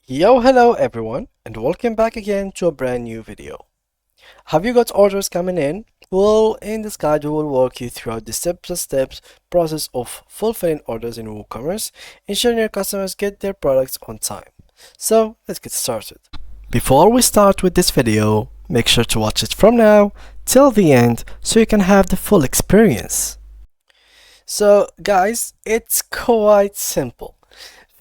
Yo, hello everyone, and welcome back again to a brand new video. Have you got orders coming in? Well, in this guide, we will walk you through the step-by-step process of fulfilling orders in WooCommerce, ensuring your customers get their products on time. So, let's get started. Before we start with this video, make sure to watch it from now till the end so you can have the full experience. So, guys, it's quite simple.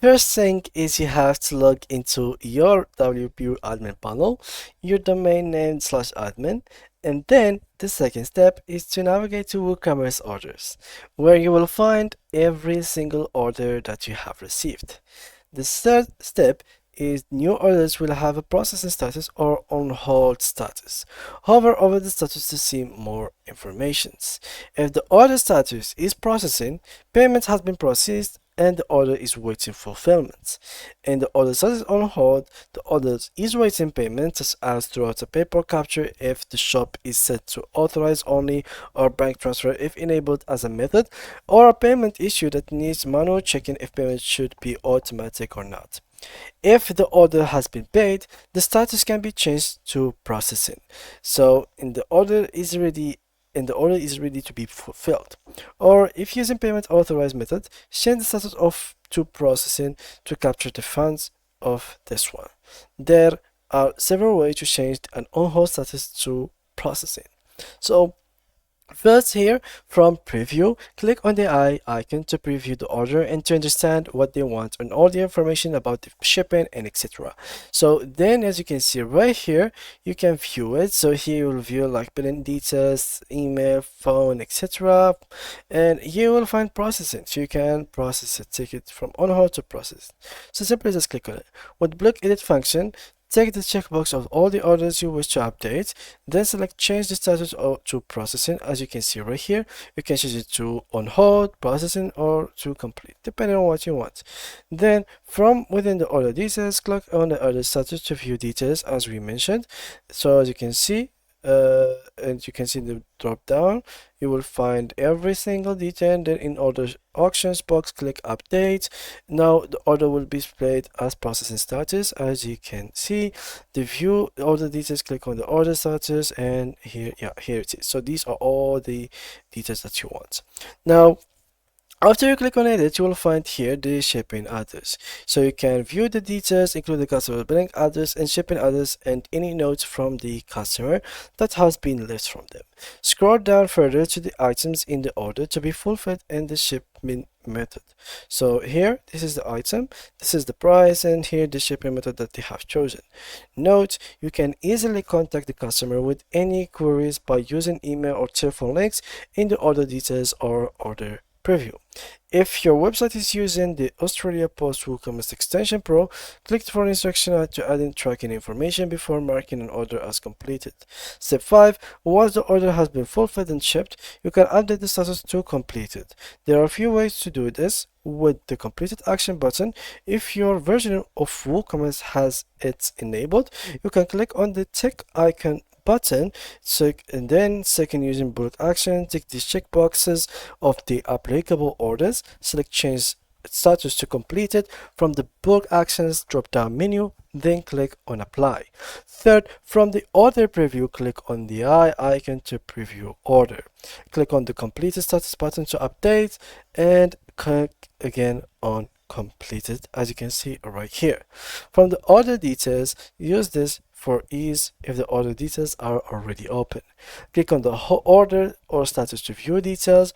First thing is you have to log into your WP admin panel, your domain name slash admin, and then the second step is to navigate to WooCommerce orders, where you will find every single order that you have received. The third step is new orders will have a processing status or on hold status. Hover over the status to see more informations. If the order status is processing, payment has been processed and the order is waiting fulfillment. And the order status on hold, the order is waiting payment, such as throughout a paper capture if the shop is set to authorize only, or bank transfer if enabled as a method, or a payment issue that needs manual checking if payment should be automatic or not. If the order has been paid, the status can be changed to processing. So the order is ready to be fulfilled. Or if using payment authorized method, change the status of to processing to capture the funds of this one. There are several ways to change an on hold status to processing. So first, here from preview, click on the eye icon to preview the order and to understand what they want and all the information about the shipping and etc. So then, as you can see right here, you can view it. So here you will view like billing details, email, phone, etc. And here you will find processing. So you can process a ticket from on hold to process. So simply just click on it. With block edit function, take the checkbox of all the orders you wish to update, then select change the status to processing. As you can see right here, you can change it to on hold, processing, or to complete, depending on what you want. Then from within the order details, click on the order status to view details as we mentioned. So as you can see, and you can see the drop down, you will find every single detail. Then in order auctions box, click update. Now the order will be displayed as processing status. As you can see, the view order details, click on the order status, and here it is. So these are all the details that you want. Now after you click on edit, you will find here the shipping address. So you can view the details, include the customer billing address and shipping address and any notes from the customer that has been left from them. Scroll down further to the items in the order to be fulfilled and the shipment method. So here, this is the item, this is the price, and here the shipping method that they have chosen. Note, you can easily contact the customer with any queries by using email or telephone links in the order details or order preview. If your website is using the Australia Post WooCommerce Extension Pro, click for instruction to add in tracking information before marking an order as completed. Step 5. Once the order has been fulfilled and shipped, you can update the status to completed. There are a few ways to do this. With the completed action button, if your version of WooCommerce has it enabled, you can click on the tick icon button, and then second, using bulk action, tick these checkboxes of the applicable orders, select change status to completed from the bulk actions drop down menu, then click on apply. Third, from the order preview, click on the eye icon to preview order. Click on the completed status button to update and click again on completed, as you can see right here. From the order details, use this for ease if the order details are already open. Click on the order or status to view details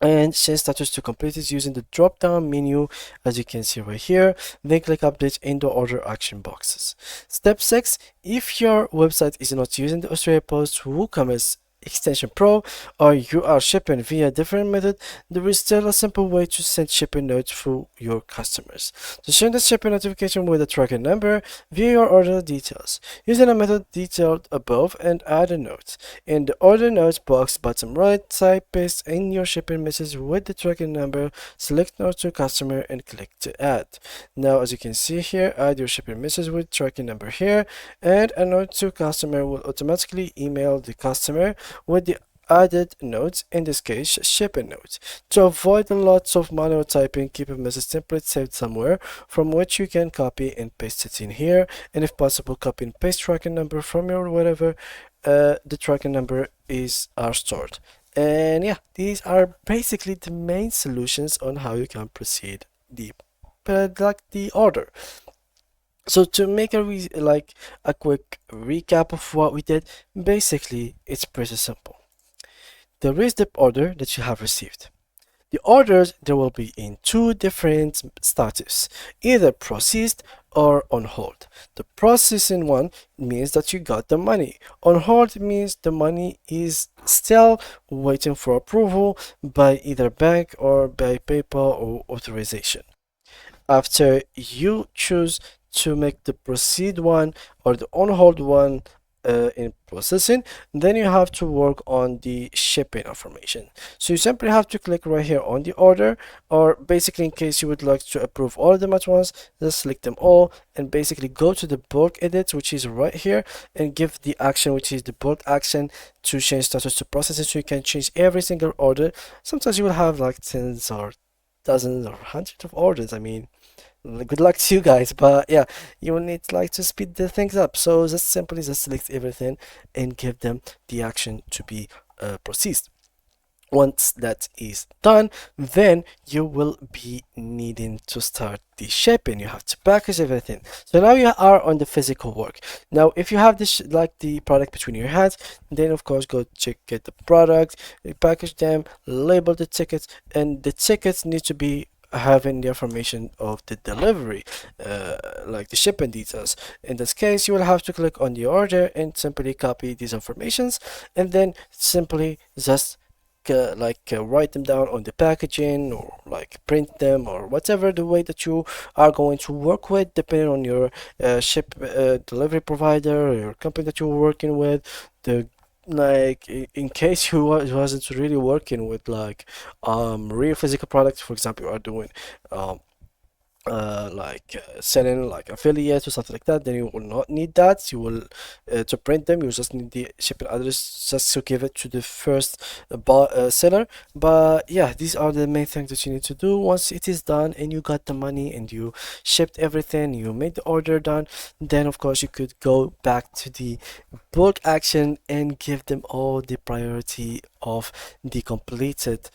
and change status to completed using the drop down menu, as you can see right here. Then click update in the order action boxes. Step 6. If your website is not using the Australia Post WooCommerce Extension Pro, or you are shipping via a different method, there is still a simple way to send shipping notes through your customers. To send the shipping notification with a tracking number, view your order details using a method detailed above and add a note. In the order notes box bottom right side, paste in your shipping message with the tracking number, select note to customer and click to add. Now as you can see here, add your shipping message with tracking number here, and a note to customer will automatically email the customer with the added notes, in this case shipping notes. To avoid lots of manual typing, keep a message template saved somewhere from which you can copy and paste it in here, and if possible copy and paste tracking number from your wherever the tracking number are stored. And yeah, these are basically the main solutions on how you can proceed the order. So to make a quick recap of what we did, basically it's pretty simple. There is the order that you have received. The orders, there will be in two different status, either processed or on hold. The processing one means that you got the money. On hold means the money is still waiting for approval by either bank or by PayPal or authorization. After you choose to make the proceed one or the on hold one in processing, then you have to work on the shipping information. So you simply have to click right here on the order, or basically in case you would like to approve all of them at once, just select them all and basically go to the bulk edit, which is right here, and give the action, which is the bulk action, to change status to processing, so you can change every single order. Sometimes you will have like tens or dozens or hundreds of orders. I mean, good luck to you guys, but yeah, you will need to speed the things up. So just simply just select everything and give them the action to be processed. Once that is done, then you will be needing to start the shipping. You have to package everything. So now you are on the physical work. Now if you have this the product between your hands, then of course go get the product, package them, label the tickets, and the tickets need to be having the information of the delivery, like the shipping details. In this case, you will have to click on the order and simply copy these informations, and then simply just write them down on the packaging, or print them, or whatever the way that you are going to work with, depending on your delivery provider or your company that you're working with. The in case you wasn't really working with real physical products, for example, you are doing selling like affiliates or something like that, then you will not need that. You will to print them, you just need the shipping address just to give it to the first seller. But yeah, these are the main things that you need to do. Once it is done and you got the money and you shipped everything, you made the order done, then of course you could go back to the bulk action and give them all the priority of the completed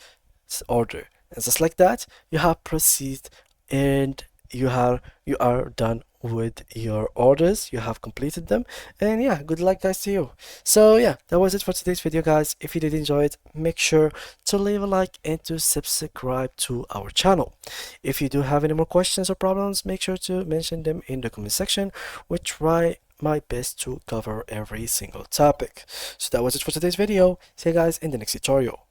order. And just like that, you have proceeded, and you are done with your orders. You have completed them, and yeah, good luck guys to you. So yeah, that was it for today's video, guys. If you did enjoy it, make sure to leave a like and to subscribe to our channel. If you do have any more questions or problems, make sure to mention them in the comment section. We try my best to cover every single topic. So that was it for today's video. See you guys in the next tutorial.